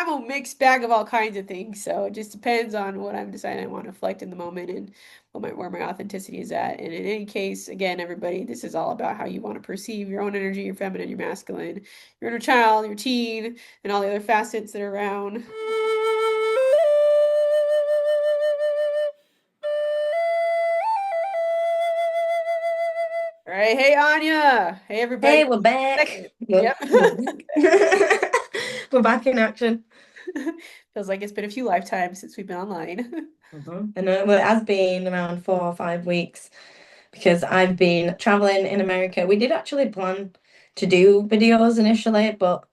I'm a mixed bag of all kinds of things. So it just depends on what I'm deciding I want to reflect in the moment and where my authenticity is at. And in any case, again, everybody, this is all about how you want to perceive your own energy, your feminine, your masculine, your inner child, your teen, and all the other facets that are around. All right. Hey, Anya. Hey, everybody. Hey, we're back. Second. Well, Yep. we're back. We're back in action. Feels like it's been a few lifetimes since we've been online. And well, it has been around 4 or 5 weeks because I've been traveling in America. We did actually plan to do videos initially, but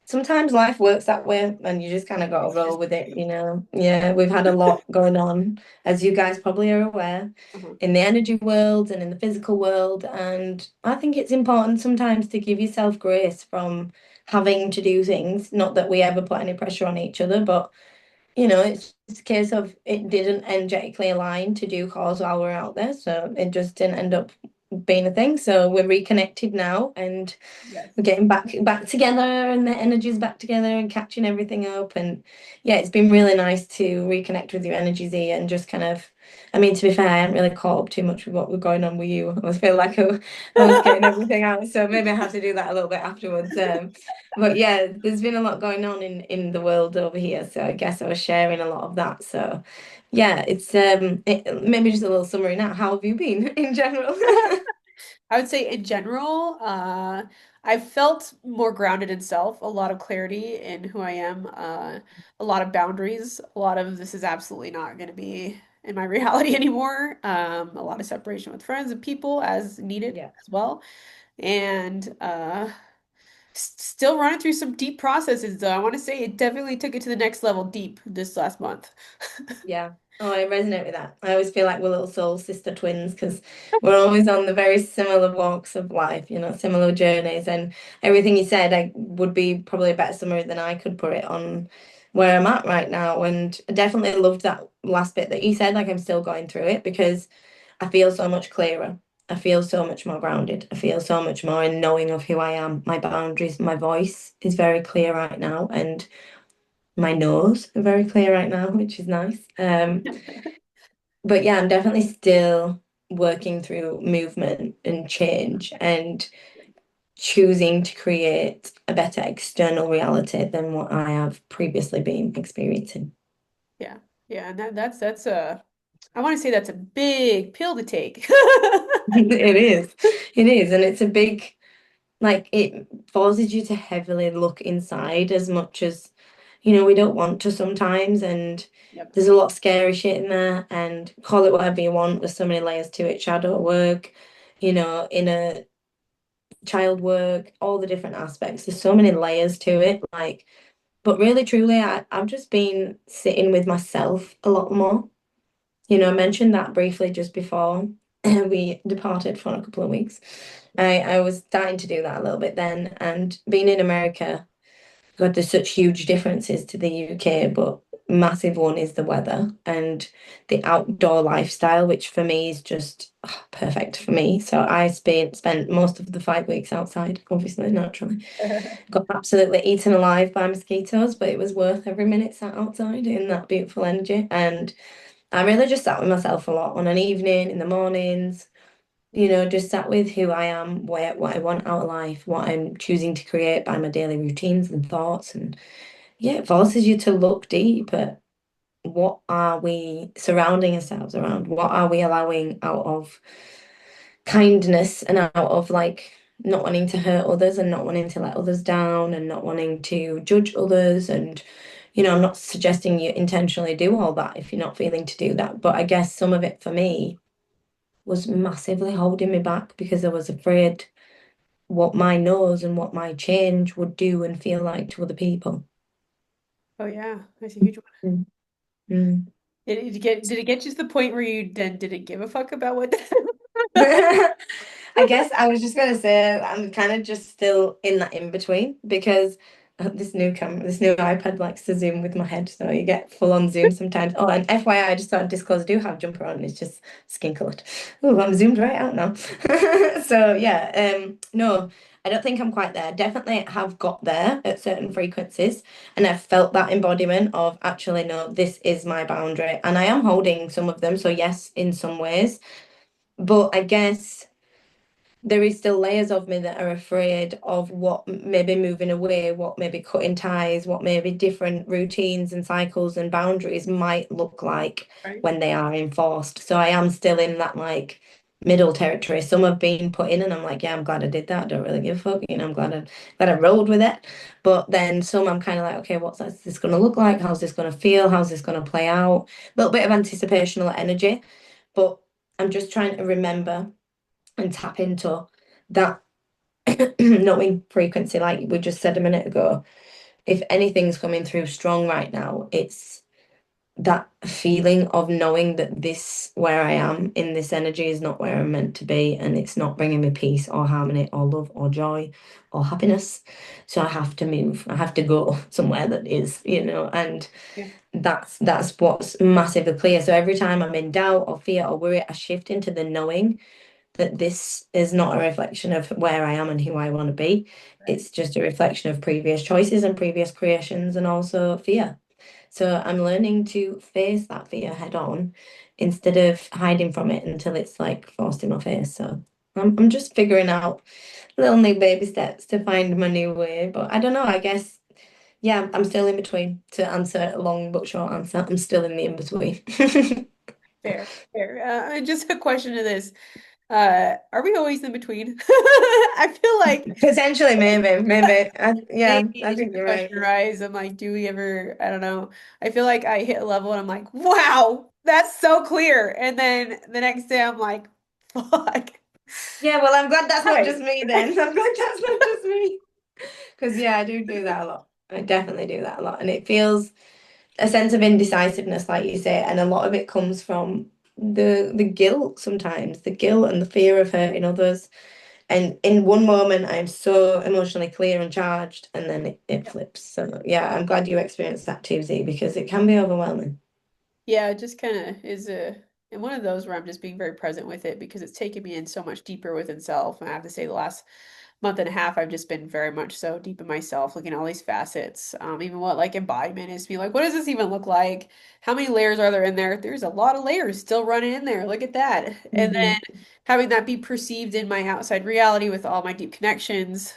sometimes life works that way and you just kind of got to It's roll just, with it, you know. Yeah, we've had a lot going on, as you guys probably are aware, uh-huh. in the energy world and in the physical world. And I think it's important sometimes to give yourself grace from having to do things. Not that we ever put any pressure on each other, but it's just a case of it didn't energetically align to do calls while we're out there. So it just didn't end up being a thing. So we're reconnected now and Yes. we're getting back together and the energy's back together and catching everything up. And yeah, it's been really nice to reconnect with your energy, Z, and just kind of, I mean, to be fair, I haven't really caught up too much with what was going on with you. I feel like I was getting everything out. So maybe I have to do that a little bit afterwards. But yeah, there's been a lot going on in the world over here. So I guess I was sharing a lot of that. So yeah, maybe just a little summary now. How have you been in general? I would say in general, I felt more grounded in self, a lot of clarity in who I am, a lot of boundaries, a lot of this is absolutely not going to be in my reality anymore. A lot of separation with friends and people as needed Yeah. as well. And still running through some deep processes, though. I want to say it definitely took it to the next level deep this last month. Yeah. Oh, I resonate with that. I always feel like we're little soul sister twins because we're always on the very similar walks of life, similar journeys. And everything you said, I would be probably a better summary than I could put it on where I'm at right now. And I definitely loved that last bit that you said, like I'm still going through it because I feel so much clearer. I feel so much more grounded. I feel so much more in knowing of who I am, my boundaries, my voice is very clear right now. And my nose are very clear right now, which is nice. But yeah, I'm definitely still working through movement and change and choosing to create a better external reality than what I have previously been experiencing. Yeah. Yeah, and that's a I want to say that's a big pill to take. It is. It is. And it's a big, like, it forces you to heavily look inside as much as, we don't want to sometimes. And Yep. there's a lot of scary shit in there. And call it whatever you want. There's so many layers to it. Shadow work, inner child work, all the different aspects. There's so many layers to it. Like, but really, truly, I've just been sitting with myself a lot more. I mentioned that briefly just before we departed for a couple of weeks. I was starting to do that a little bit then, and being in America, God, there's such huge differences to the UK, but massive one is the weather and the outdoor lifestyle, which for me is just perfect for me. So I spent most of the 5 weeks outside, obviously, naturally. Got absolutely eaten alive by mosquitoes, but it was worth every minute sat outside in that beautiful energy. And I really just sat with myself a lot on an evening, in the mornings, just sat with who I am, what I want out of life, what I'm choosing to create by my daily routines and thoughts. And yeah, it forces you to look deep at what are we surrounding ourselves around? What are we allowing out of kindness and out of like not wanting to hurt others and not wanting to let others down and not wanting to judge others. And, I'm not suggesting you intentionally do all that if you're not feeling to do that. But I guess some of it for me was massively holding me back because I was afraid what my nose and what my change would do and feel like to other people. Oh yeah, that's a huge one. Mm. Mm. Did it get you to the point where you then didn't give a fuck about what I guess I was just gonna say I'm kind of just still in that in between because this new iPad likes to zoom with my head, so you get full on zoom sometimes. Oh, and FYI, I just thought I'd disclose I do have a jumper on, it's just skin colored. Oh, I'm zoomed right out now. So yeah, no, I don't think I'm quite there. Definitely have got there at certain frequencies, and I've felt that embodiment of actually, no, this is my boundary, and I am holding some of them. So yes, in some ways, but I guess there is still layers of me that are afraid of what maybe moving away, what maybe cutting ties, what maybe different routines and cycles and boundaries might look like Right. when they are enforced. So I am still in that like middle territory. Some have been put in and I'm like, yeah, I'm glad I did that. I don't really give a fuck. I'm glad I rolled with it. But then some I'm kind of like, okay, what's this going to look like? How's this going to feel? How's this going to play out? A little bit of anticipational energy, but I'm just trying to remember and tap into that knowing frequency, like we just said a minute ago. If anything's coming through strong right now, it's that feeling of knowing that this, where I am in this energy, is not where I'm meant to be, and it's not bringing me peace or harmony or love or joy or happiness. So I have to move. I have to go somewhere that is, and Yeah. that's what's massively clear. So every time I'm in doubt or fear or worry, I shift into the knowing that this is not a reflection of where I am and who I want to be. Right. It's just a reflection of previous choices and previous creations and also fear. So I'm learning to face that fear head on instead of hiding from it until it's like forced in my face. So I'm just figuring out little new baby steps to find my new way. But I don't know, I guess, yeah, I'm still in between to answer a long but short answer. I'm still in the in between. Fair, fair. Just a question to this. Are we always in between? I feel like Potentially, maybe. Yeah, maybe I it's just think a you're right. question arise. I'm like, do we ever? I don't know. I feel like I hit a level and I'm like, wow, that's so clear. And then the next day I'm like, fuck. Yeah, well, I'm glad that's not Right. just me then. I'm glad that's not just me. Because, yeah, I do that a lot. I definitely do that a lot. And it feels a sense of indecisiveness, like you say. And a lot of it comes from the guilt sometimes, the guilt and the fear of hurting others. And in one moment, I'm so emotionally clear and charged, and then it flips. So, yeah, I'm glad you experienced that too, Z, because it can be overwhelming. Yeah, it just kind of is a and one of those where I'm just being very present with it because it's taken me in so much deeper within self. And I have to say, the last month and a half, I've just been very much so deep in myself, looking at all these facets. Even what like embodiment is to me, like, what does this even look like? How many layers are there in there? There's a lot of layers still running in there. Look at that. And then Mhm. having that be perceived in my outside reality with all my deep connections.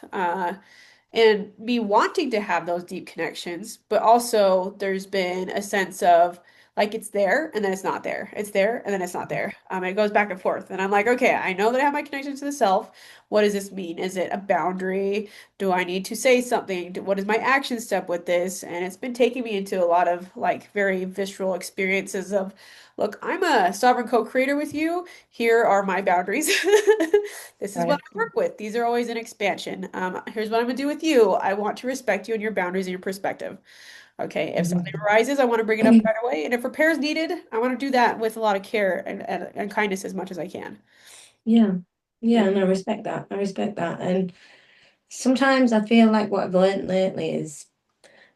And me wanting to have those deep connections, but also there's been a sense of like it's there and then it's not there. It's there and then it's not there. It goes back and forth. And I'm like, okay, I know that I have my connection to the self. What does this mean? Is it a boundary? Do I need to say something? What is my action step with this? And it's been taking me into a lot of like very visceral experiences of, look, I'm a sovereign co-creator with you. Here are my boundaries. This is what Right. I work with. These are always an expansion. Here's what I'm gonna do with you. I want to respect you and your boundaries and your perspective. Okay, if something Mhm. arises, I want to bring it up right away. And if repair is needed, I want to do that with a lot of care and kindness as much as I can. Yeah. Yeah, Yeah, and I respect that. I respect that. And sometimes I feel like what I've learned lately is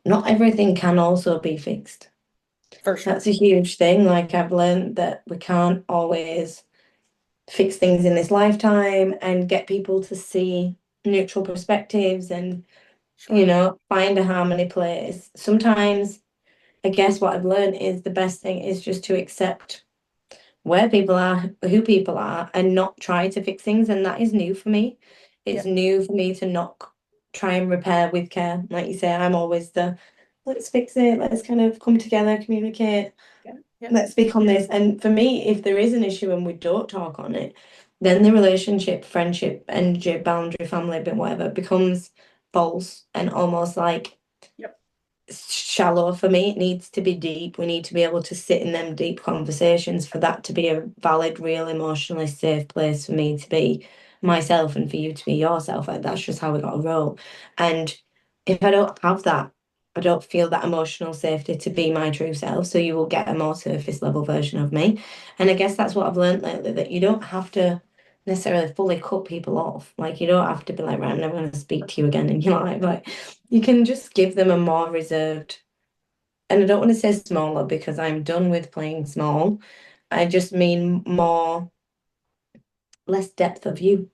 not everything can also be fixed. for sure. That's a huge thing. Like I've learned that we can't always fix things in this lifetime and get people to see neutral perspectives and, Sure. find a harmony place. Sometimes I guess what I've learned is the best thing is just to accept where people are, who people are, and not try to fix things. And that is new for me. Yeah, It's new for me to not try and repair with care. Like you say, I'm always the let's fix it, let's kind of come together, communicate, yeah, yeah. let's speak on this. And for me, if there is an issue and we don't talk on it, then the relationship, friendship, energy, boundary, family, but whatever becomes false and almost like Yep. shallow for me. It needs to be deep. We need to be able to sit in them deep conversations for that to be a valid, real, emotionally safe place for me to be myself and for you to be yourself. Like that's just how we got to roll. And if I don't have that, I don't feel that emotional safety to be my true self. So you will get a more surface level version of me. And I guess that's what I've learned lately, that you don't have to necessarily fully cut people off. Like you don't have to be like, right, I'm never going to speak to you again in your life. Like you can just give them a more reserved, and I don't want to say smaller because I'm done with playing small. I just mean more, less depth of you.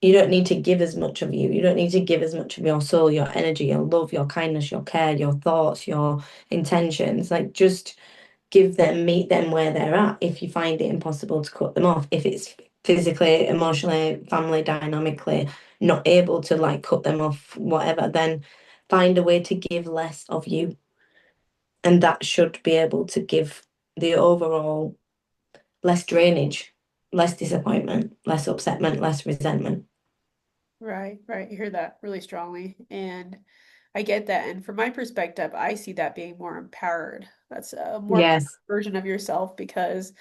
You don't need to give as much of you. You don't need to give as much of your soul, your energy, your love, your kindness, your care, your thoughts, your intentions. Like just give them, meet them where they're at if you find it impossible to cut them off. If it's physically, emotionally, family dynamically not able to like cut them off, whatever, then find a way to give less of you. And that should be able to give the overall less drainage, less disappointment, less upsetment, less resentment. Right, right. You hear that really strongly. And I get that. And from my perspective, I see that being more empowered. That's a more empowered Yes. version of yourself because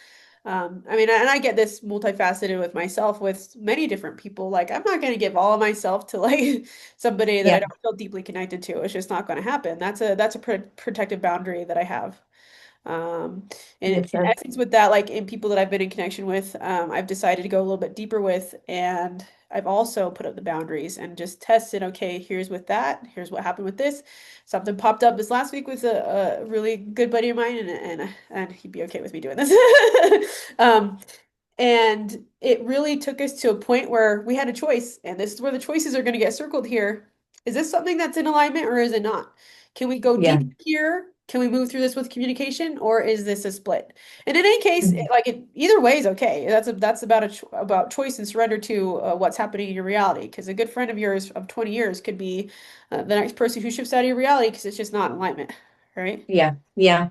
I mean, and I get this multifaceted with myself with many different people. Like, I'm not going to give all of myself to like somebody that I Yeah. don't feel deeply connected to. It's just not going to happen. That's a protective boundary that I have. And Makes in sense. essence, with that, like in people that I've been in connection with, I've decided to go a little bit deeper with, and I've also put up the boundaries and just tested, okay, here's with that, here's what happened with this. Something popped up this last week with a really good buddy of mine, and he'd be okay with me doing this. Um, and it really took us to a point where we had a choice, and this is where the choices are going to get circled here. Is this something that's in alignment or is it not? Can we go Yeah. deep here? Can we move through this with communication, or is this a split? And in any case, Mhm. either way is okay. That's about about choice and surrender to what's happening in your reality. Because a good friend of yours of 20 years could be the next person who shifts out of your reality because it's just not in alignment, right? Yeah. Yeah.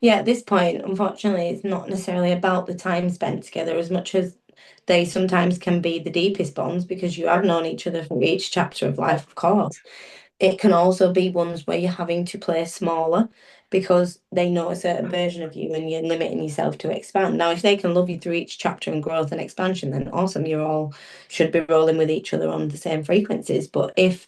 Yeah, at this point, unfortunately, it's not necessarily about the time spent together as much as they sometimes can be the deepest bonds because you have known each other through each chapter of life, of course. It can also be ones where you're having to play smaller because they know a certain version of you and you're limiting yourself to expand. Now, if they can love you through each chapter and growth and expansion, then awesome, you all should be rolling with each other on the same frequencies. But if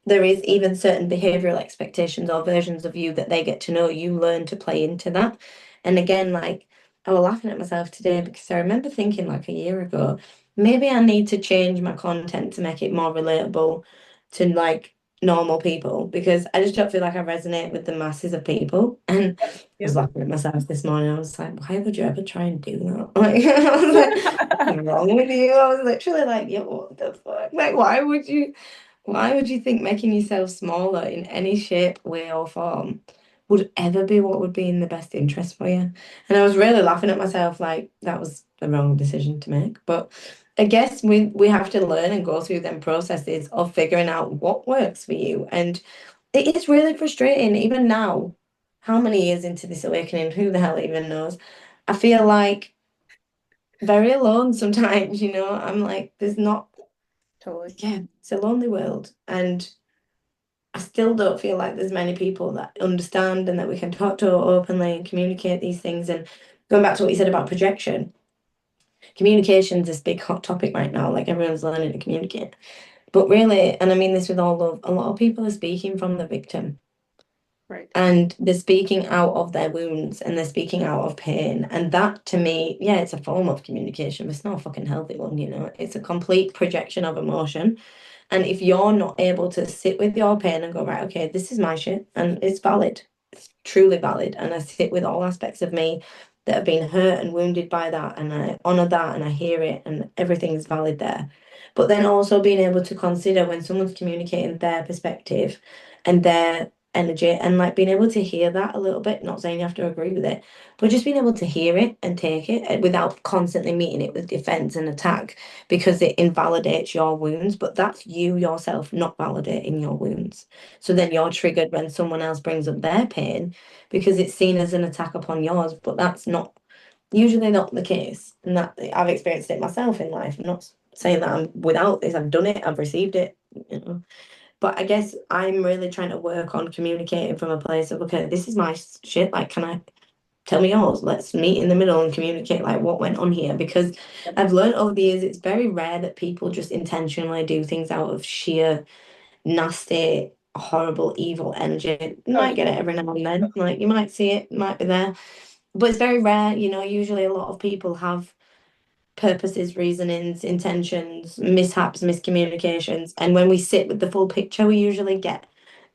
there is even certain behavioral expectations or versions of you that they get to know, you learn to play into that. And again, like I was laughing at myself today because I remember thinking like a year ago, maybe I need to change my content to make it more relatable to like normal people because I just don't feel like I resonate with the masses of people. And I was Yep. laughing at myself this morning. I was like, why would you ever try and do that? Like, I was like, what's wrong with you? I was literally like, yeah, what the fuck? Like, why would you think making yourself smaller in any shape, way, or form would ever be what would be in the best interest for you? And I was really laughing at myself, like that was the wrong decision to make. But I guess we have to learn and go through them processes of figuring out what works for you. And it is really frustrating, even now, how many years into this awakening, who the hell even knows? I feel like very alone sometimes, I'm like, there's not, Totally. yeah, it's a lonely world. And I still don't feel like there's many people that understand and that we can talk to openly and communicate these things. And going back to what you said about projection, communication is this big hot topic right now. Like everyone's learning to communicate. But really, and I mean this with all love, a lot of people are speaking from the victim Right. and they're speaking out of their wounds and they're speaking out of pain. And that to me, yeah, it's a form of communication, but it's not a fucking healthy one. It's a complete projection of emotion. And if you're not able to sit with your pain and go, right, okay, this is my shit and it's valid, it's truly valid. And I sit with all aspects of me that have been hurt and wounded by that. And I honor that and I hear it and everything's valid there. But then also being able to consider when someone's communicating their perspective and their energy and like being able to hear that a little bit, not saying you have to agree with it, but just being able to hear it and take it without constantly meeting it with defense and attack because it invalidates your wounds, but that's you yourself not validating your wounds. So then you're triggered when someone else brings up their pain because it's seen as an attack upon yours, but that's not usually not the case. And that I've experienced it myself in life. I'm not saying that I'm without this, I've done it, I've received it. But I guess I'm really trying to work on communicating from a place of, okay, this is my shit. Like, can I tell me yours? Let's meet in the middle and communicate like what went on here. Because I've learned over the years it's very rare that people just intentionally do things out of sheer nasty, horrible, evil energy. You Oh might yeah. get it every now and then. Like you might see it, might be there. But it's very rare, usually a lot of people have purposes, reasonings, intentions, mishaps, miscommunications. And when we sit with the full picture, we usually get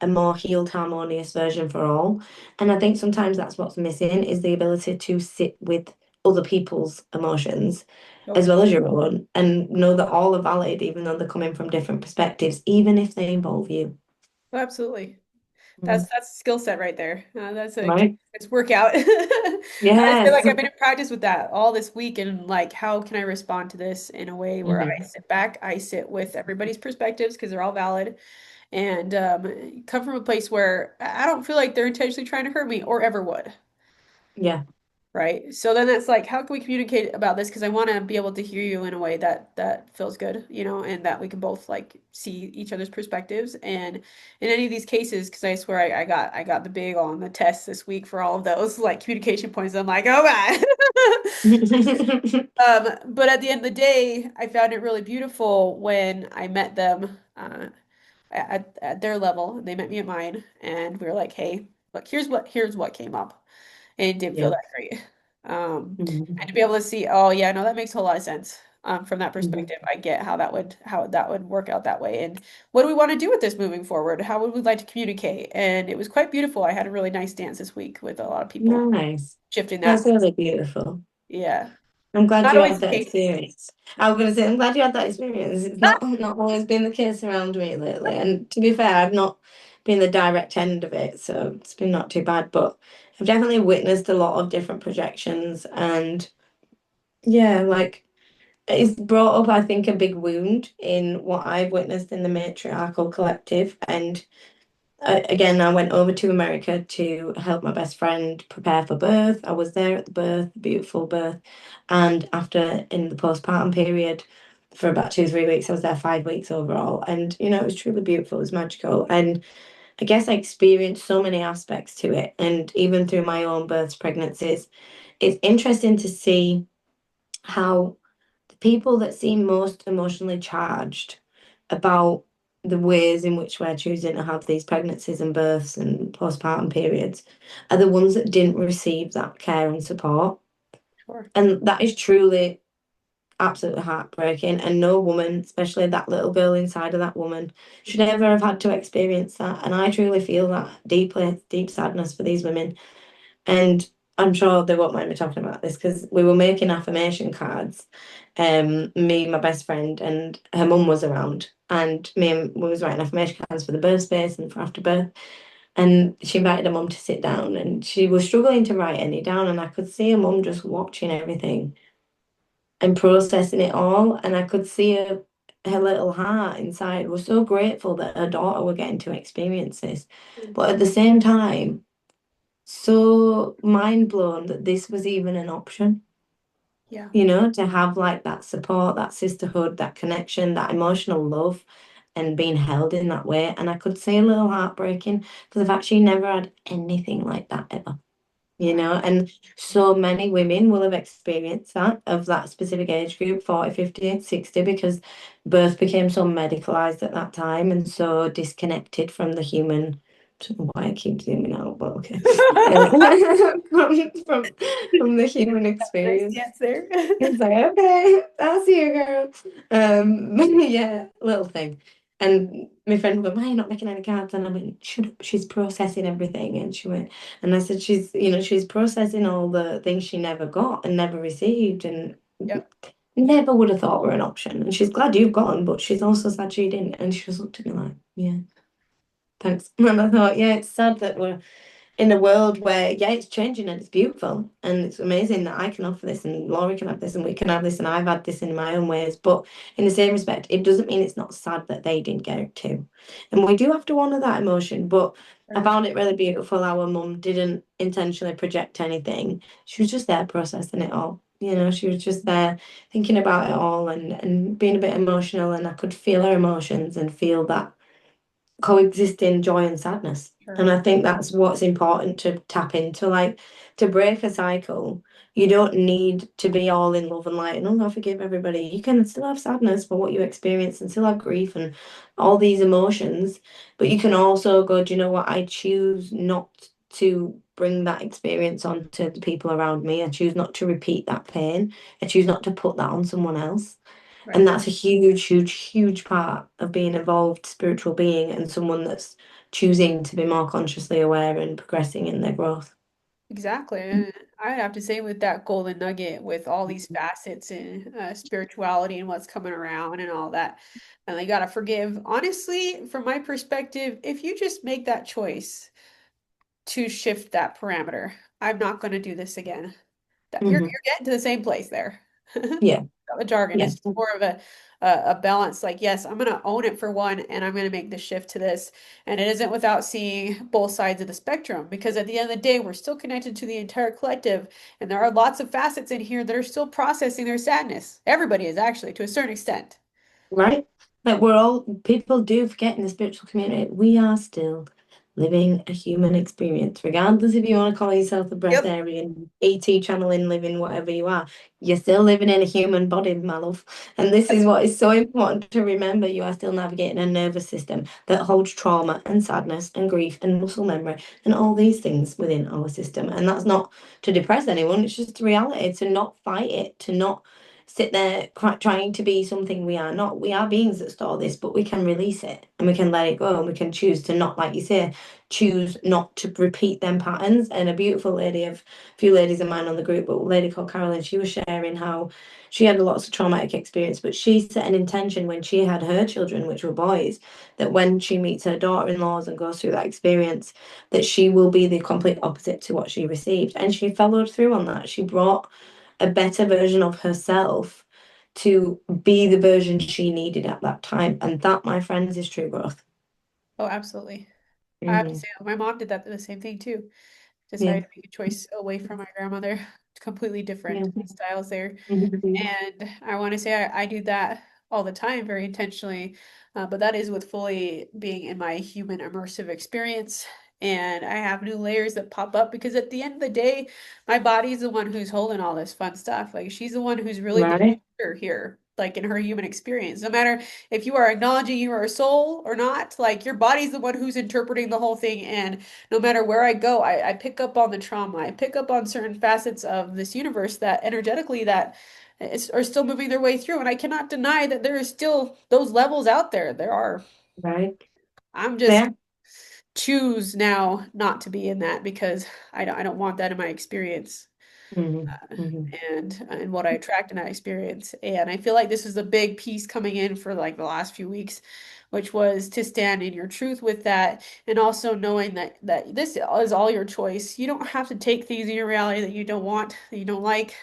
a more healed, harmonious version for all. And I think sometimes that's what's missing is the ability to sit with other people's emotions as Totally. well as your own, and know that all are valid, even though they're coming from different perspectives, even if they involve you. Oh, absolutely. Mm. That's a skill set right there. That's a Right? it's workout. I feel Yes. like I've been in practice with that all this week, and like, how can I respond to this in a way where I Mhm. sit back, I sit with everybody's perspectives because they're all valid, and come from a place where I don't feel like they're intentionally trying to hurt me or ever would. Yeah. Right. So then that's like, how can we communicate about this? Because I want to be able to hear you in a way that feels good, and that we can both like see each other's perspectives. And in any of these cases, because I swear I got the big on the test this week for all of those like communication points. I'm like, oh God. But at the end of the day, I found it really beautiful when I met them at their level. They met me at mine, and we were like, hey, look, here's what came up, and it didn't feel Yeah. that great. And to Mhm. be able to see, oh yeah, no, that makes a whole lot of sense. From that Mhm. perspective, I get how that would work out that way. And what do we want to do with this moving forward? How would we like to communicate? And it was quite beautiful. I had a really nice dance this week with a lot of people Nice. shifting That's that. really beautiful. Yeah, I'm glad not you always had the that case. experience. I was gonna say, I'm glad you had that experience. It's not always been the case around me lately. And to be fair, I've not been the direct end of it, so it's been not too bad. But I've definitely witnessed a lot of different projections, and yeah, like it's brought up, I think, a big wound in what I've witnessed in the matriarchal collective. And again, I went over to America to help my best friend prepare for birth. I was there at the birth, beautiful birth. And after, in the postpartum period, for about 2, 3 weeks, I was there 5 weeks overall. And, it was truly beautiful, it was magical. And I guess I experienced so many aspects to it. And even through my own births, pregnancies, it's interesting to see how the people that seem most emotionally charged about the ways in which we're choosing to have these pregnancies and births and postpartum periods are the ones that didn't receive that care and support. Sure. And that is truly absolutely heartbreaking. And no woman, especially that little girl inside of that woman, should ever have had to experience that. And I truly feel that deeply, deep sadness for these women. And I'm sure they won't mind me talking about this because we were making affirmation cards. Me, my best friend, and her mum was around, and we was writing affirmation cards for the birth space and for after birth. And she invited her mum to sit down, and she was struggling to write any down, and I could see her mum just watching everything and processing it all, and I could see her little heart inside was so grateful that her daughter were getting to experience this, but at the same time so mind blown that this was even an option, Yeah. to have like that support, that sisterhood, that connection, that emotional love, and being held in that way. And I could say a little heartbreaking for the fact she never had anything like that ever. Wow. And so many women will have experienced that of that specific age group, 40, 50, 60, because birth became so medicalized at that time and so disconnected from the human. I don't know why I keep zooming out, but okay. From the human Nice experience. dance there. It's like, okay, I'll see you, girl. Yeah, little thing. And my friend went, why are you not making any cards? And I went, shut up, she's processing everything. And she went, and I said, she's processing all the things she never got and never received and Yep. never would have thought were an option. And she's glad you've got them, but she's also sad she didn't. And she just looked at me like, yeah, thanks. And I thought, yeah, it's sad that we're in a world where, yeah, it's changing and it's beautiful and it's amazing that I can offer this and Laurie can have this and we can have this and I've had this in my own ways. But in the same respect, it doesn't mean it's not sad that they didn't get it too. And we do have to honour that emotion. But Very I much. found it really beautiful. Our mum didn't intentionally project anything. She was just there processing it all. She was just there thinking about it all and being a bit emotional. And I could feel her emotions and feel that coexisting joy and sadness. And Sure. I think that's what's important to tap into. Like to break a cycle, you don't need to be all in love and light and oh, I forgive everybody. You can still have sadness for what you experience and still have grief and all these emotions. But you can also go, do you know what? I choose not to bring that experience onto the people around me. I choose not to repeat that pain. I choose not to put that on someone else. And Right. that's a huge, huge, huge part of being an evolved spiritual being and someone that's choosing to be more consciously aware and progressing in their growth. Exactly. I would have to say with that golden nugget, with all these facets and spirituality and what's coming around and all that, and they gotta forgive. Honestly, from my perspective, if you just make that choice to shift that parameter, I'm not going to do this again. That Hmm. you're getting to the same place there. Yeah, The jargon yeah, is more of a balance. Like, yes, I'm going to own it for one, and I'm going to make the shift to this. And it isn't without seeing both sides of the spectrum, because at the end of the day, we're still connected to the entire collective, and there are lots of facets in here that are still processing their sadness. Everybody is actually, to a certain extent. right. Like we're all people do forget in the spiritual community, we are still living a human experience, regardless if you want to call yourself a Yep. breatharian, ET channeling, living whatever you are, you're still living in a human body, my love. And this is what is so important to remember. You are still navigating a nervous system that holds trauma and sadness and grief and muscle memory and all these things within our system. And that's not to depress anyone, it's just reality, to not fight it, to not sit there trying to be something we are not. We are beings that store this, but we can release it and we can let it go and we can choose to not, like you say, choose not to repeat them patterns. And a beautiful lady of a few ladies of mine on the group, but a lady called Carolyn, she was sharing how she had lots of traumatic experience, but she set an intention when she had her children, which were boys, that when she meets her daughter-in-laws and goes through that experience, that she will be the complete opposite to what she received. And she followed through on that. She brought a better version of herself to be the version she needed at that time. And that, my friends, is true growth. Oh, absolutely. I have to Hmm. say, my mom did that the same thing too. Yeah. Decided to make a choice away from my grandmother. Completely different Yeah. styles there. Mhm. And I want to say I do that all the time, very intentionally. But that is with fully being in my human immersive experience. And I have new layers that pop up because at the end of the day, my body's the one who's holding all this fun stuff. Like she's the one who's really the Right. teacher here, like in her human experience. No matter if you are acknowledging you are a soul or not, like your body's the one who's interpreting the whole thing. And no matter where I go, I pick up on the trauma. I pick up on certain facets of this universe that energetically that are still moving their way through. And I cannot deny that there is still those levels out there. There are. Right. I'm just Yeah. choose now not to be in that because I don't want that in my experience Hmm. Hmm. and what I attract in that experience. And I feel like this is a big piece coming in for like the last few weeks, which was to stand in your truth with that, and also knowing that this is all your choice. You don't have to take things in your reality that you don't want, that you don't like.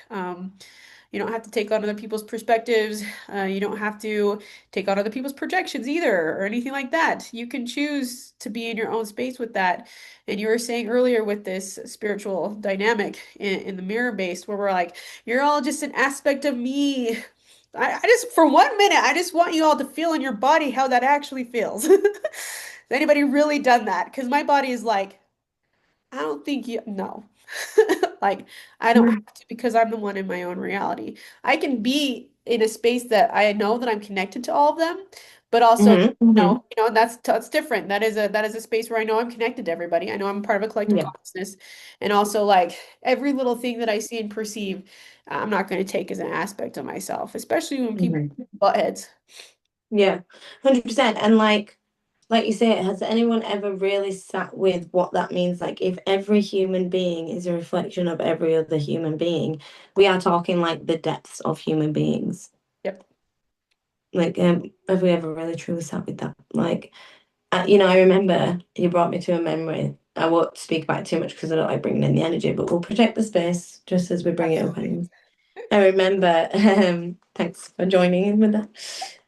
You don't have to take on other people's perspectives. You don't have to take on other people's projections either, or anything like that. You can choose to be in your own space with that. And you were saying earlier with this spiritual dynamic in the mirror based, where we're like, you're all just an aspect of me. I just, for 1 minute, I just want you all to feel in your body how that actually feels. Has anybody really done that? Because my body is like, I don't think you, no. Like, I don't have to because I'm the one in my own reality. I can be in a space that I know that I'm connected to all of them, but also, Hmm. Hmm. that's different. That is a space where I know I'm connected to everybody. I know I'm part of a collective Yeah. consciousness. And also like every little thing that I see and perceive, I'm not going to take as an aspect of myself, especially when people Hmm. butt heads. Yeah. 100%. And like you say, has anyone ever really sat with what that means? Like, if every human being is a reflection of every other human being, we are talking like the depths of human beings. Yep. Like, have we ever really truly sat with that? Like, I remember he brought me to a memory. I won't speak about it too much because I don't like bringing in the energy, but we'll protect the space just as we bring it up. Absolutely. Anyways. I remember, thanks for joining in with that.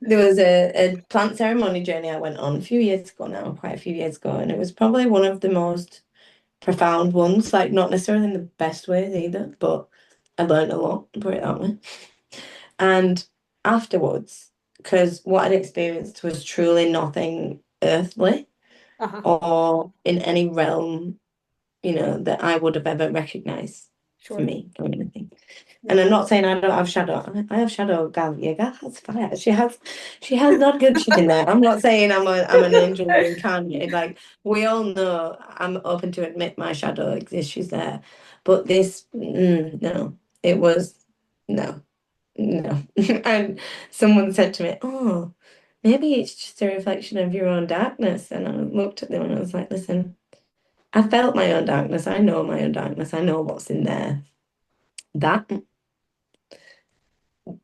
There was a plant ceremony journey I went on a few years ago now, quite a few years ago, and it was probably one of the most profound ones, like not necessarily in the best ways either, but I learned a lot, put it that way. And afterwards, because what I'd experienced was truly nothing earthly Uh-huh. or in any realm, that I would have ever recognized for Sure. me or anything. And Yep. I'm not saying I don't have shadow. I have shadow, Gal. Yeah, Gal has fire. She has not good shit in there. I'm not saying I'm an angel incarnate. Like we all know, I'm open to admit my shadow exists. She's there, but this, no, it was no, no. And someone said to me, "Oh, maybe it's just a reflection of your own darkness." And I looked at them and I was like, "Listen, I felt my own darkness. I know my own darkness. I know what's in there. That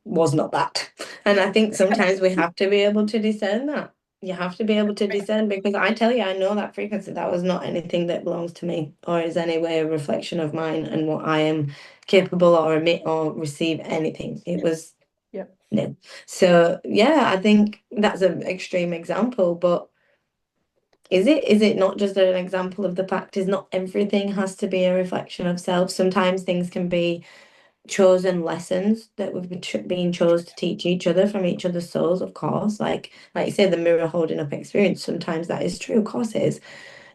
was not that. And I think sometimes we have to be able to discern that. You have to be able to discern because I tell you, I know that frequency. That was not anything that belongs to me or is any way a reflection of mine and what I am capable or emit or receive anything. It was Yep. no. So yeah, I think that's an extreme example, but is it not just an example of the fact is not everything has to be a reflection of self. Sometimes things can be chosen lessons that we've been chose to teach each other from each other's souls, of course. Like you say, the mirror holding up experience. Sometimes that is true, of course it is.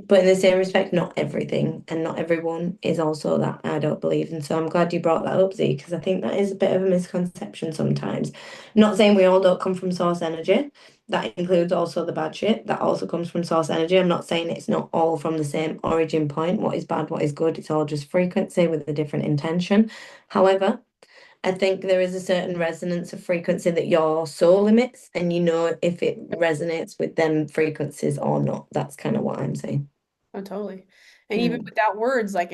But in the same respect, not everything and not everyone is also that, I don't believe. And so I'm glad you brought that up, Z, because I think that is a bit of a misconception sometimes. Not saying we all don't come from source energy. That includes also the bad shit. That also comes from source energy. I'm not saying it's not all from the same origin point. What is bad, what is good. It's all just frequency with a different intention. However, I think there is a certain resonance of frequency that your soul emits, and you know if it resonates with them frequencies or not. That's kind of what I'm saying. Oh, totally. And even Mm. without words, like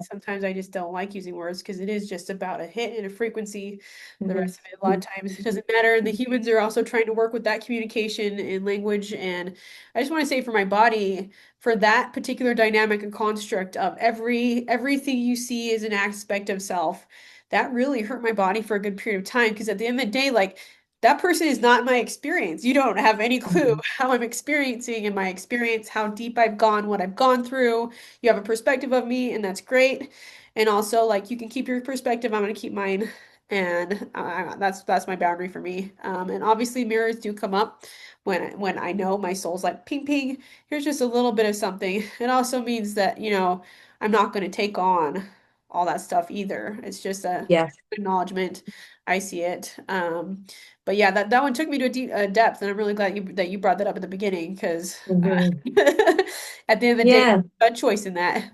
sometimes I just don't like using words because it is just about a hit and a frequency. The Mhm. rest of it, a lot of times, it doesn't matter. And the humans are also trying to work with that communication and language. And I just want to say for my body, for that particular dynamic and construct of everything you see is an aspect of self, that really hurt my body for a good period of time. Because at the end of the day, like that person is not my experience. You don't have any clue Mhm. how I'm experiencing in my experience, how deep I've gone, what I've gone through. You have a perspective of me, and that's great. And also, like, you can keep your perspective, I'm going to keep mine. And that's my boundary for me. And obviously, mirrors do come up when I know my soul's like ping ping. Here's just a little bit of something. It also means that I'm not going to take on all that stuff either. It's just a Yeah. acknowledgement. I see it. But yeah, that one took me to a deep depth, and I'm really glad that you brought that up at the beginning because Hmm. at the end of the day, Yeah. a choice in that.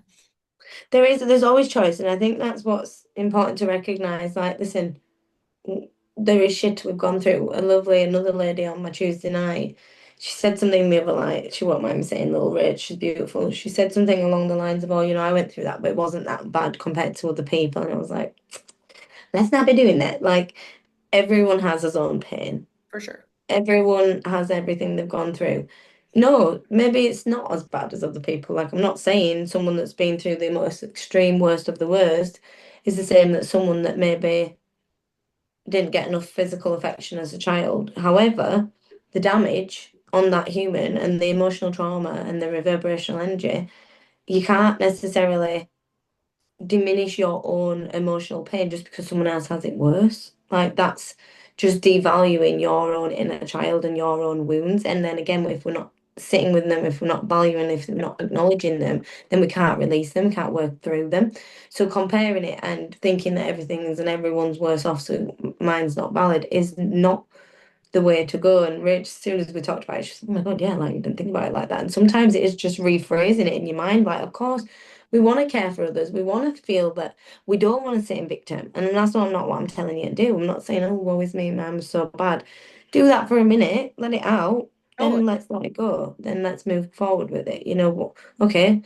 There's always choice, and I think that's what's important to recognize. Like, listen, there is shit we've gone through. Another lady on my Tuesday night, she said something the other night. She won't mind me saying, little Rach, she's beautiful. She said something along the lines of, "Oh, I went through that, but it wasn't that bad compared to other people." And I was like, let's not be doing that. Like, everyone has his own pain. For sure. Everyone has everything they've gone through. No, maybe it's not as bad as other people. Like, I'm not saying someone that's been through the most extreme worst of the worst is the same that someone that maybe didn't get enough physical affection as a child. However, the damage on that human and the emotional trauma and the reverberational energy, you can't necessarily diminish your own emotional pain just because someone else has it worse. Like, that's just devaluing your own inner child and your own wounds. And then again, if we're not sitting with them, if we're not valuing, if we're not acknowledging them, then we can't release them, can't work through them. So comparing it and thinking that everything's and everyone's worse off, so mine's not valid, is not the way to go. And Rach, as soon as we talked about it, she's like, oh my God, yeah, like you didn't think about it like that. And sometimes it is just rephrasing it in your mind. Like, of course, we want to care for others. We want to feel that we don't want to sit in victim. And that's not what I'm telling you to do. I'm not saying, oh, woe is me, man, I'm so bad. Do that for a minute, let it out, Totally. then let's let it go. Then let's move forward with it. Okay,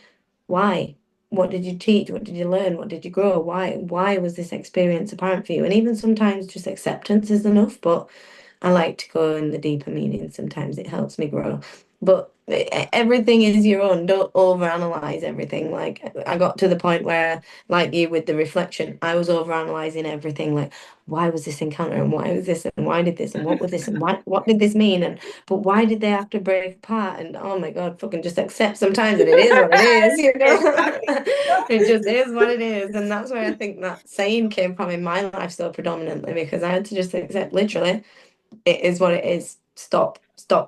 why? What did you teach? What did you learn? What did you grow? Why was this experience apparent for you? And even sometimes just acceptance is enough, but I like to go in the deeper meaning. Sometimes it helps me grow. But everything is your own. Don't overanalyze everything. Like, I got to the point where, like you with the reflection, I was overanalyzing everything. Like, why was this encounter and why was this and why did this and what was this and what did this mean and but why did they have to break apart? And oh my God, fucking just accept sometimes that it is what it is, you know? Exactly. It just is what it is. And that's where I think that saying came from in my life so predominantly because I had to just accept literally it is what it is. Stop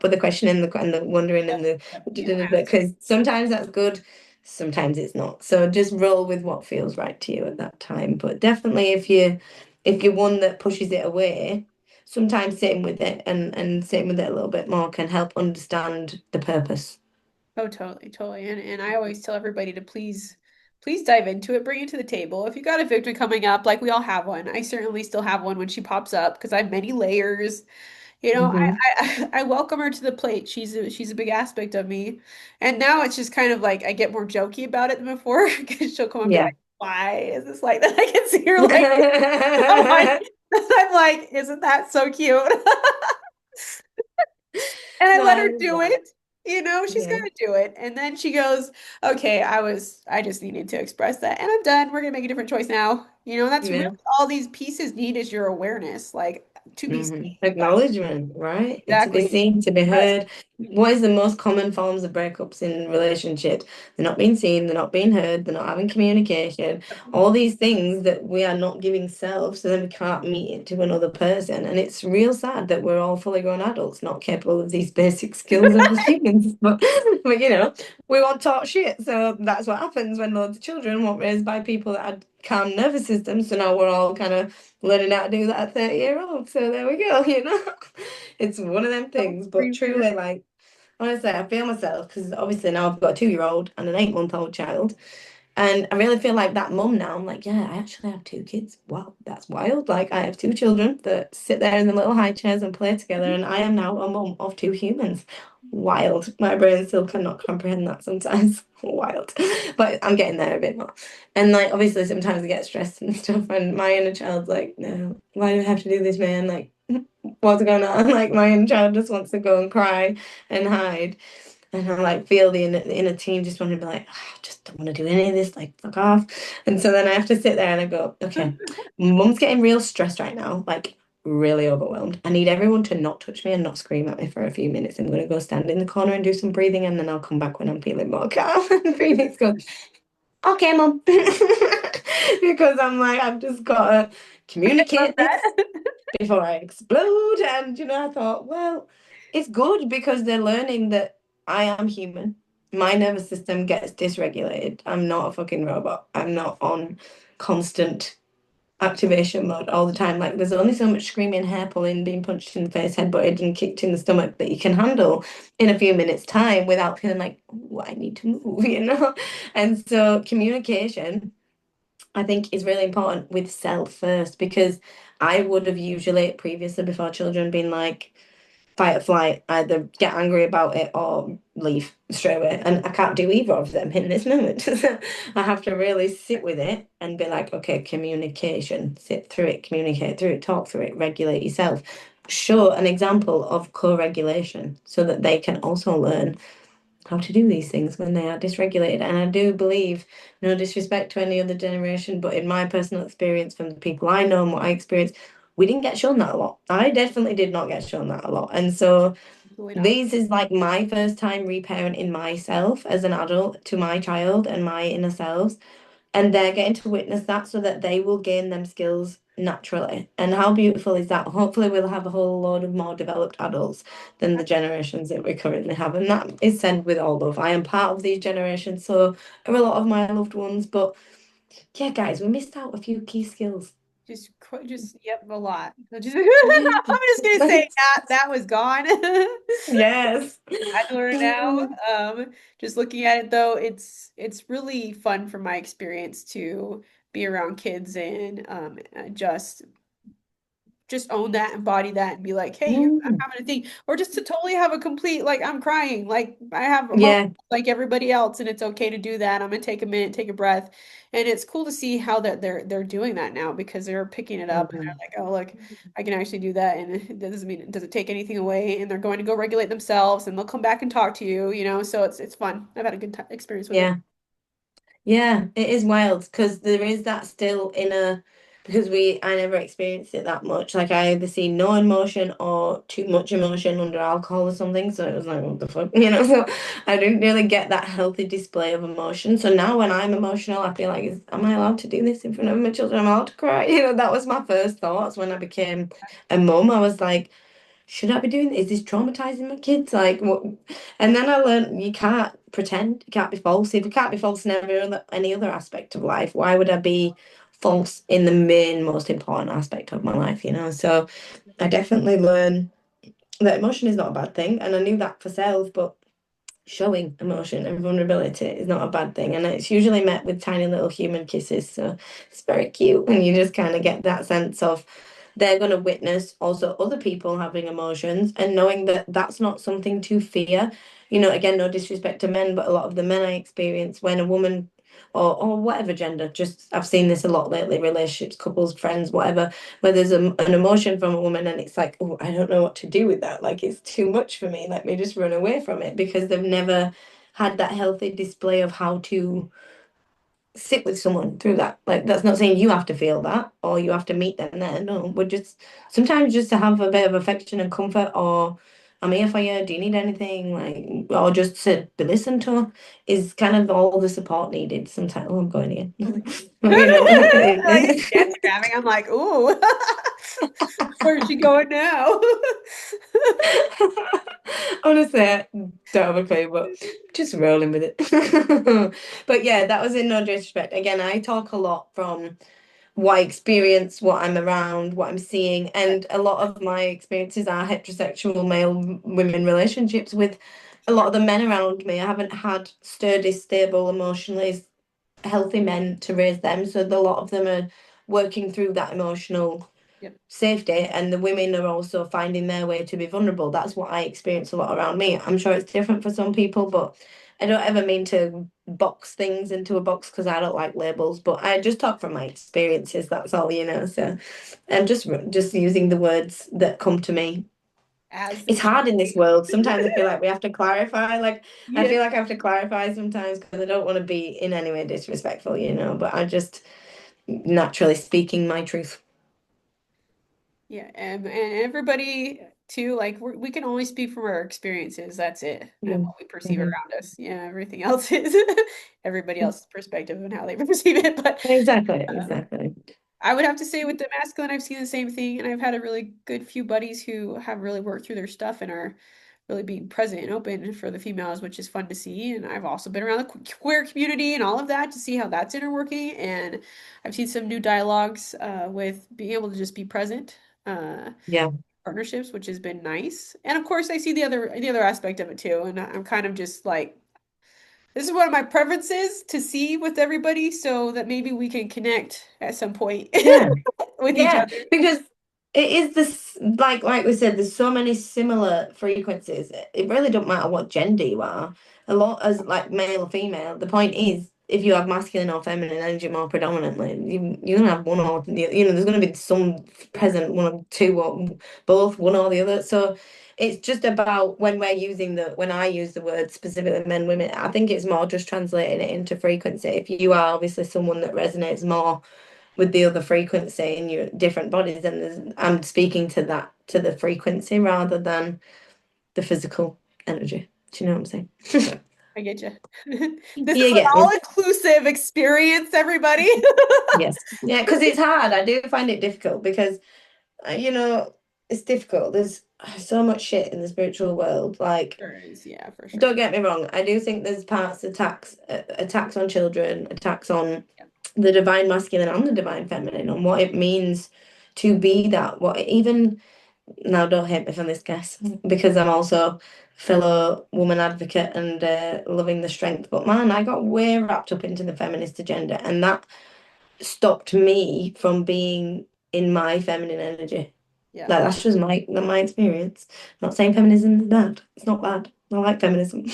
with the question and the wondering and Yep, the yep. You don't have to. because sometimes that's good, sometimes it's not. So just roll with what feels right to you at that time. But definitely if you're one that pushes it away, sometimes sitting with it and sitting with it a little bit more can help understand the purpose. Oh, totally, totally. And I always tell everybody to please dive into it, bring it to the table. If you got a victory coming up, like we all have one, I certainly still have one when she pops up because I have many layers. Hmm. I welcome her to the plate. She's a big aspect of me. And now it's just kind of like I get more jokey about it than before because she'll come and be Yeah. like, why is this like that? I can see her like, oh my, I'm like, isn't that so cute? And I No, let I her love do that. it. You know, she's Yeah, gonna do it. And then she goes, okay, I just needed to express that. And I'm done. We're gonna make a different choice now. You know, that's really yeah. all these pieces need is your awareness, like to be seen. Like, Acknowledgement, right? To be exactly. seen, to be Yes. heard. What is the most common forms of breakups in relationships? They're not being seen, they're not being heard, they're not having communication. All these things that we are not giving self, so then we can't meet it to another person. And it's real sad that we're all fully grown adults, not capable of these basic skills of humans. But we want taught shit. So that's what happens when loads of children weren't raised by people that had calm nervous systems. So now we're all kind of learning how to do that at 30-year-old. So there we go. It's one of them So things. But free weird. truly, like, honestly, I feel myself because obviously now I've got a 2-year-old and an 8-month-old child. And I really feel like that mum now. I'm like, yeah, I actually have 2 kids. Wow, that's wild. Like, I have 2 children that sit there in the little high chairs and play together, and I am now a mum of 2 humans. Wild. My brain still cannot comprehend that sometimes. Wild. But I'm getting there a bit more. And, like, obviously, sometimes I get stressed and stuff, and my inner child's like, no, why do we have to do this, man? Like, what's going on? Like, my inner child just wants to go and cry and hide. And I like feel the inner team just want to be like, "Ah, I just don't want to do any of this, like fuck off." And so then I have to sit there and I go, okay, mum's getting real stressed right now, like really overwhelmed. I need everyone to not touch me and not scream at me for a few minutes. I'm gonna go stand in the corner and do some breathing and then I'll come back when I'm feeling more calm. And Phoenix goes, okay, mum. Because I'm like, I've just gotta Love communicate this that. before I explode. And I thought, well, it's good because they're learning that I am human. My nervous system gets dysregulated. I'm not a fucking robot. I'm not on constant activation mode all the time. Like there's only so much screaming, hair pulling, being punched in the face, headbutted, and kicked in the stomach that you can handle in a few minutes' time without feeling like, oh, I need to move. And so communication I think is really important with self first because I would have usually previously before children been like fight or flight, either get angry about it or leave straight away. And I can't do either of them in this moment. I have to really sit with it and be like, okay, communication, sit through it, communicate through it, talk through it, regulate yourself. Show an example of co-regulation so that they can also learn how to do these things when they are dysregulated. And I do believe, no disrespect to any other generation, but in my personal experience from the people I know and what I experienced, we didn't get shown that a lot. I definitely did not get shown that a lot. And so Absolutely not. this is like my first time reparenting myself as an adult to my child and my inner selves and they're getting to witness that so that they will gain them skills naturally. And how beautiful is that? Hopefully, we'll have a whole load of more developed adults than the generations that we currently have. And that is said with all love. I am part of these generations, so are a lot of my loved ones. But yeah, guys, we missed out a few key skills. Just yep, a lot. Just, Yeah. I'm just gonna say that was gone. Yes. I learn now. Just looking at it though, it's really fun from my experience to be around kids and just own that, embody that, and be like, hey, I'm Mm. having a thing. Or just to totally have a complete, like, I'm crying. Like, I have hormones Yeah, like everybody else, and it's okay to do that. I'm gonna take a minute, take a breath. And it's cool to see how that they're doing that now because they're picking it up and they're 100. like, oh, look, I can actually do that. And it doesn't mean it doesn't take anything away. And they're going to go regulate themselves and they'll come back and talk to you, so it's fun. I've had a good experience with it. Yeah. Yeah, it is wild because there is that still inner because I never experienced it that much. Like I either see no emotion or too much emotion under alcohol or something. So it was like, what the fuck, So I didn't really get that healthy display of emotion. So now when I'm emotional, I feel like, am I allowed to do this in front of my children? Am I allowed to cry? That was my first thoughts when I became a mum. I was like, should I be doing this? Is this traumatizing my kids? Like what? And then I learned you can't pretend, you can't be false. If you can't be false in any other aspect of life, why would I be false in the main, most important aspect of my life? So I definitely learned that emotion is not a bad thing. And I knew that for self, but showing emotion and vulnerability is not a bad thing. And it's usually met with tiny little human kisses. So it's very cute. And you just kind of get that sense of they're going to witness also other people having emotions and knowing that that's not something to fear. Again, no disrespect to men, but a lot of the men I experience when a woman or whatever gender. Just I've seen this a lot lately, relationships, couples, friends, whatever, where there's an emotion from a woman and it's like, oh, I don't know what to do with that. Like it's too much for me. Let me just run away from it because they've never had that healthy display of how to sit with someone through that. Like that's not saying you have to feel that or you have to meet them there. No, we're just sometimes just to have a bit of affection and comfort or I'm here for you, do you need anything? Like or just to be listened to is kind of all the support needed sometimes. Oh, I'm going again. You know. Like dance grabbing. I'm like, ooh, where's she going now? Honestly, I don't have a clue, but just rolling with it. But yeah, that was in no disrespect. Again, I talk a lot from what I experience, what I'm around, what I'm seeing, and a lot of my experiences are heterosexual male women relationships with a lot Sure. of the men around me. I haven't had sturdy, stable, emotionally healthy men to raise them, so a lot of them are working through that emotional Yep. safety, and the women are also finding their way to be vulnerable. That's what I experience a lot around me. I'm sure it's different for some people, but I don't ever mean to box things into a box because I don't like labels, but I just talk from my experiences, that's all, you know. So I'm just using the words that come to me. As It's they should hard in this be. world. Sometimes I feel like we have to clarify. Like I Yeah. feel like I have to clarify sometimes because I don't want to be in any way disrespectful, you know, but I just naturally speaking my truth. Yeah, and everybody too, like we can only speak from our experiences. That's it, and Mm. what we perceive Mhm. around us. Yeah, everything else is everybody else's perspective and how they perceive it. But Exactly, um, exactly. I would have to say with the masculine, I've seen the same thing, and I've had a really good few buddies who have really worked through their stuff and are really being present and open for the females, which is fun to see. And I've also been around the queer community and all of that to see how that's interworking. And I've seen some new dialogues with being able to just be present. Yeah. Partnerships, which has been nice. And of course, I see the other aspect of it too. And I'm kind of just like, this is one of my preferences to see with everybody, so that maybe we can connect at some point Yeah. with each Yeah, other. because it is this like we said, there's so many similar frequencies. It really don't matter what gender you are. A lot as like male or female. The point is, if you have masculine or feminine energy more predominantly, you're gonna have one or the you know, there's gonna be some present, one or two or both, one or the other. So it's just about when I use the word specifically men, women, I think it's more just translating it into frequency. If you are obviously someone that resonates more with the other frequency in your different bodies, and I'm speaking to that to the frequency rather than the physical energy. Do you know what I'm saying? I get you. This Yeah, is an yeah, all-inclusive experience, everybody. yes, yeah, because it's hard. I do find it difficult because you know it's difficult. There's so much shit in the spiritual world. Like, Sure is, yeah, for don't sure. get me wrong. I do think there's parts attacks on children, attacks on Yeah, the divine masculine and the divine feminine, on what it means to be that. What even now, don't hate me for this, guess, because I'm also fellow woman advocate and loving the strength. But man, I got way wrapped up into the feminist agenda, and that stopped me from being in my feminine energy. yeah, Like that's just my experience. Not saying feminism is bad. It's not bad. I like feminism,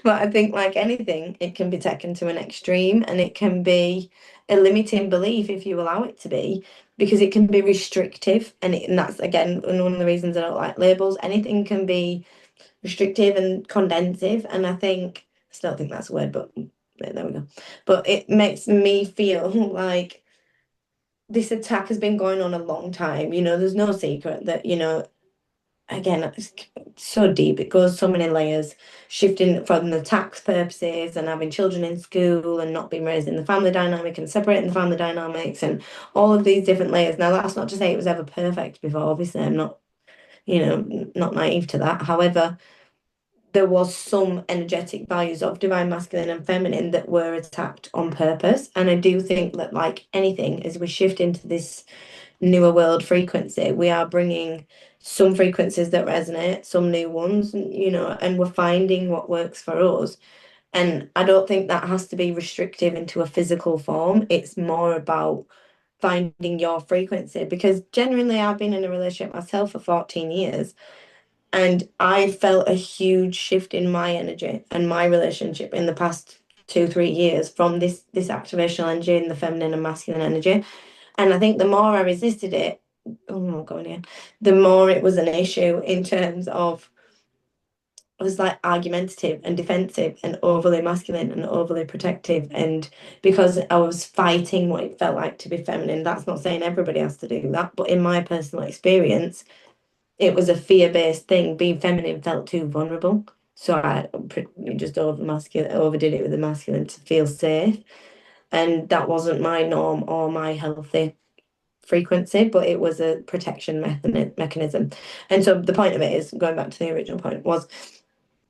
but I think like anything, it can be taken to an extreme, and it can be a limiting belief if you allow it to be, because it can be restrictive, and that's again one of the reasons I don't like labels. Anything can be restrictive and condensive, and I still think that's a word, but yeah, there we go. But it makes me feel like this attack has been going on a long time. You know, there's no secret that, you know, again, it's so deep. It goes so many layers, shifting from the tax purposes and having children in school and not being raised in the family dynamic and separating the family dynamics and all of these different layers. Now, that's not to say it was ever perfect before. Obviously, I'm not, you know, not naive to that. However, there was some energetic values of divine masculine and feminine that were attacked on purpose. And I do think that, like anything, as we shift into this newer world frequency, we are bringing some frequencies that resonate, some new ones, you know, and we're finding what works for us. And I don't think that has to be restrictive into a physical form. It's more about finding your frequency, because genuinely I've been in a relationship myself for 14 years, and I felt a huge shift in my energy and my relationship in the past 2, 3 years from this activational energy and the feminine and masculine energy. And I think the more I resisted it, oh my God, yeah, the more it was an issue in terms of I was like argumentative and defensive and overly masculine and overly protective. And because I was fighting what it felt like to be feminine, that's not saying everybody has to do that. But in my personal experience, it was a fear-based thing. Being feminine felt too vulnerable. So I just overdid it with the masculine to feel safe. And that wasn't my norm or my healthy frequency, but it was a protection mechanism. And so the point of it is, going back to the original point, was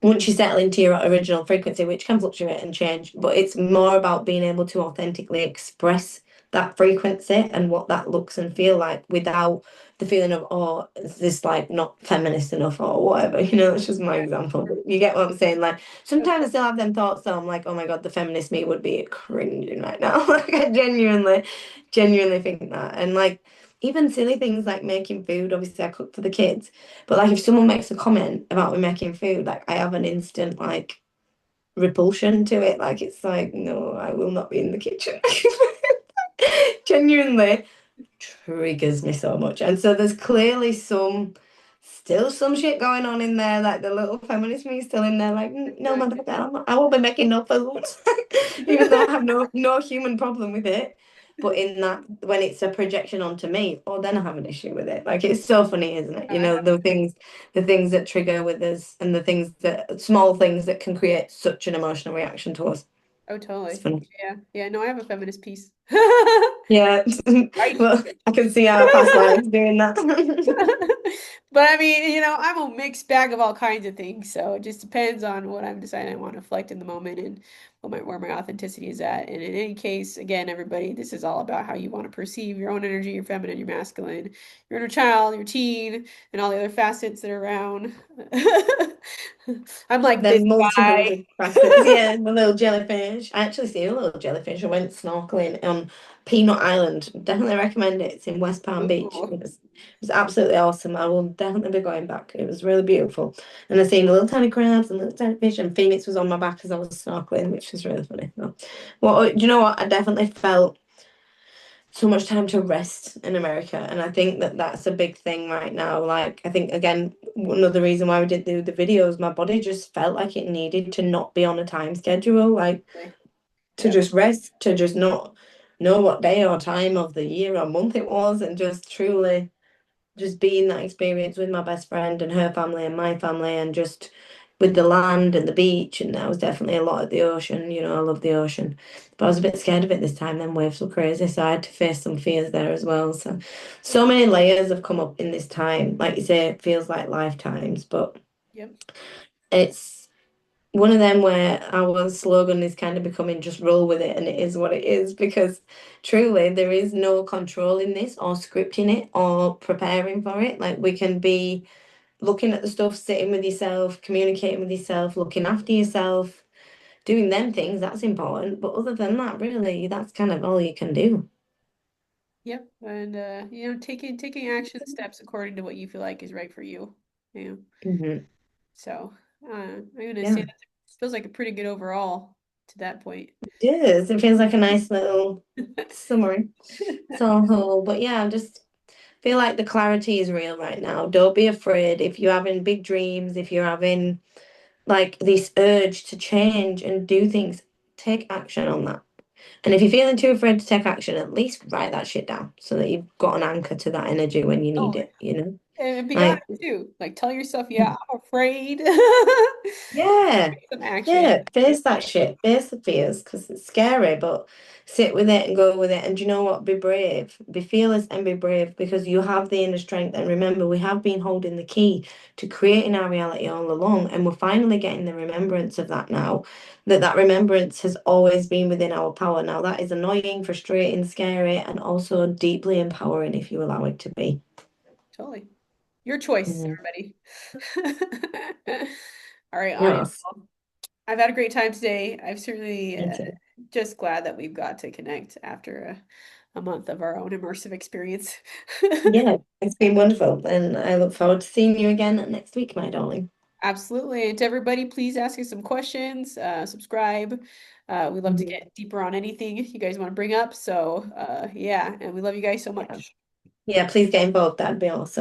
once you settle into your original frequency, which can fluctuate and change, but it's more about being able to authentically express that frequency and what that looks and feel like without the feeling of, oh, is this like not feminist enough or whatever, that's just my Yeah. example. But you get what I'm saying? Like sometimes I still have them thoughts, so I'm like, oh my God, the feminist me would be cringing right now. Like I genuinely think that. And like even silly things like making food, obviously I cook for the kids. But like if someone makes a comment about me making food, like I have an instant like repulsion to it. Like it's like, no, I will not be in the kitchen. Genuinely triggers me so much. And so there's clearly still some shit going on in there, like the little feminist me still in there, like, no, Exactly. motherfucker, I won't be making no food. Even though I have no human problem with it. But in that, when it's a projection onto me, oh, then I have an issue with it. Like it's so funny, isn't it? I have. The things that trigger with us, and the things that small things that can create such an emotional reaction to us. Oh, It's totally. funny. Yeah. Yeah. No, I have a feminist piece. Yeah. I Well, I can see our past lives doing that. But I mean, I'm a mixed bag of all kinds of things. So it just depends on what I'm deciding I want to reflect in the moment and where my authenticity is at. And in any case, again, everybody, this is all about how you want to perceive your own energy, your feminine, your masculine, your inner child, your teen, and all the other facets that are around. I'm like this Then multiple guy. facets. Yeah, the little jellyfish. I actually see a little jellyfish. I went snorkeling on Peanut Island. Definitely recommend it. It's in West Palm Beach. Ooh. It was absolutely awesome. I will definitely be going back. It was really beautiful. And I seen the little tiny crabs and little tiny fish, and Phoenix was on my back as I was snorkeling, which was really funny. Well, do you know what? I definitely felt so much time to rest in America. And I think that that's a big thing right now. Like, I think, again, another reason why we did do the videos, my body just felt like it needed to not be on a time schedule, like to Yep. just rest, to just not know what day or time of the year or month it was, and just truly just being that experience with my best friend and her family and my family, and just with the land and the beach. And I was definitely a lot at the ocean. I love the ocean, but I was a bit scared of it this time. Then waves were crazy, so I had to face some fears there as well. So many layers have come up in this time. Like you say, it feels like lifetimes, but Yep. it's one of them where our slogan is kind of becoming just roll with it, and it is what it is, because truly there is no control in this or scripting it or preparing for it. Like we can be looking at the stuff, sitting with yourself, communicating with yourself, looking after yourself, doing them things, that's important. But other than that, really, that's kind of all you can do. Yep. And taking action steps according to what you feel like is right for you. Yeah. Hmm. So, I'm gonna say Yeah. that feels like a pretty good overall to that point. It is. It feels like a nice little summary. So, but yeah, I just feel like the clarity is real right now. Don't be afraid if you're having big dreams, if you're having like this urge to change and do things, take action on that. And if you're feeling too afraid to take action, at least write that shit down so that you've got an anchor to that energy when you need Oh, it. and be honest Like, too. Like tell yourself, yeah, I'm afraid. yeah, Take some action. yeah, face that shit, face the fears because it's scary, but sit with it and go with it. And you know what? Be brave, be fearless and be brave, because you have the inner strength. And remember, we have been holding the key to creating our reality all along, and we're finally getting the remembrance of that now. That remembrance has always been within our power. Now, that is annoying, frustrating, scary, and also deeply empowering if you allow it to be. Totally. Your choice, Mm, everybody. All right, Anya. yes, Well, I've had a great time today. I've certainly me too. just glad that we've got to connect after a month of our own immersive experience. Yeah, it's been wonderful, and I look forward to seeing you again next week, my darling. Absolutely. And to everybody, please ask us some questions, subscribe. We'd love to Mhm. get deeper on anything you guys want to bring up. So, yeah, and we love you guys so Yeah. much. Yeah, please get involved. That'd be awesome.